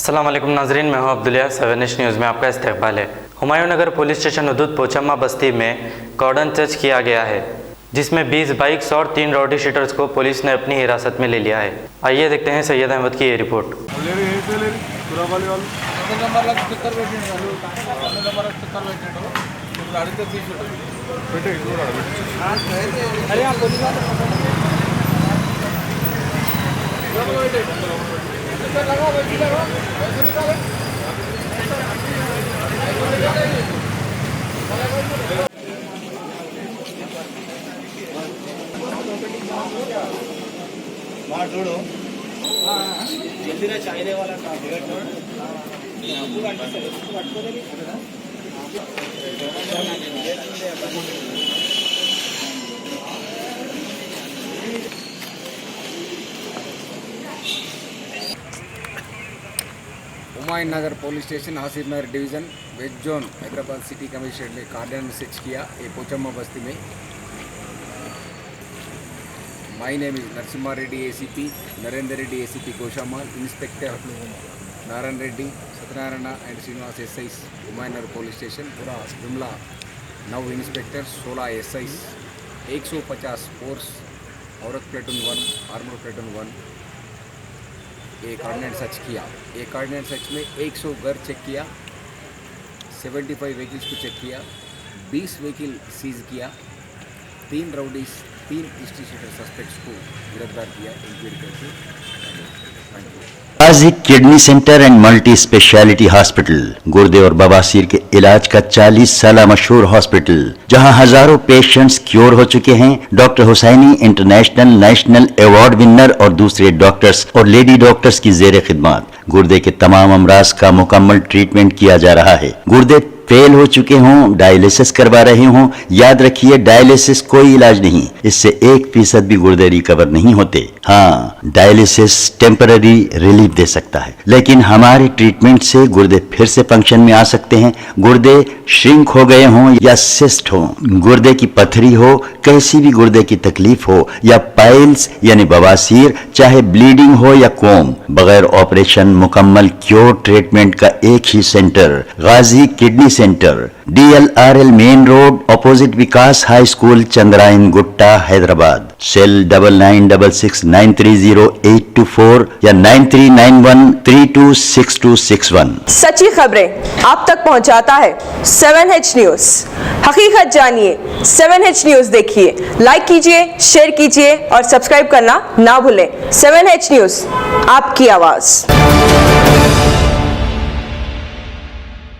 अस्सलाम वालेकुम नाजरीन, मैं हूं अब्दुल्ला। 7H न्यूज़ में आपका इस्तकबाल है। हुमायूं नगर पुलिस स्टेशन हदूद पोचम्मा बस्ती में कॉर्डन सर्च किया गया है, जिसमें 20 बाइक्स और 3 राउडी शीटर्स को पुलिस ने अपनी हिरासत में ले लिया है। आइए देखते हैं सैयद अहमद की ये रिपोर्ट। जल्दी चाइने वाला Humayun Nagar police station Hasir Nagar division west zone Hyderabad city commissionerate में कार्डन सर्च किया ये पोचम्मा बस्ती में। My name is Narsimha Reddy ACP, Narendra Reddy ACP Goshamal, Inspector Naran Reddy, Satyanarayana and Srinivas SIs, Humayun Nagar Police Station, पूरा जुमला 9 inspectors 16 SIs, 150 force, औरत platoon 1, armour platoon 1, ये कार्डिनेट search किया। ये कार्डिनेट सर्च में 100 घर चेक किया, 75 व्हीकल्स को चेक किया, 20 व्हीकल सीज किया, 3 राउडीज 3 इंस्टीट्यूशनल सस्पेक्ट्स को गिरफ्तार किया इंक्वायरी करके। Ghazi kidney centre and multi speciality hospital गुर्दे और बवासीर के इलाज का 40 साल मशहूर हॉस्पिटल, जहां हजारों पेशेंट्स क्योर हो चुके हैं। Doctor Husaini international national award winner और दूसरे डॉक्टर्स और लेडी डॉक्टर्स की जेर खिदमत गुर्दे के तमाम अमराज का मुकम्मल ट्रीटमेंट किया जा रहा है। गुर्दे फेल हो चुके हों, डायलिसिस करवा रहे हों, याद रखिए डायलिसिस कोई इलाज नहीं, इससे 1% भी गुर्दे रिकवर नहीं होते। हाँ, डायलिसिस टेम्पररी रिलीफ दे सकता है, लेकिन हमारे ट्रीटमेंट से गुर्दे फिर से फंक्शन में आ सकते हैं। गुर्दे श्रिंक हो गए हों या सिस्ट हो, गुर्दे की पथरी हो, कैसी भी गुर्दे की तकलीफ हो या पाइल्स यानी बवासीर, चाहे ब्लीडिंग हो या कोम, बगैर ऑपरेशन मुकम्मल क्योर ट्रीटमेंट का एक ही centre Ghazi kidney centre, DLRL main road opposite Vikas high school, Chandrayan Gutta, Hyderabad. Cell 9966930824 या 9391326261। सच्ची खबरें आप तक पहुंचाता है 7H न्यूज़। हकीकत जानिए, 7H न्यूज़ देखिए, लाइक कीजिए, शेयर कीजिए और सब्सक्राइब करना ना भूलें। 7H न्यूज़, आपकी आवाज़।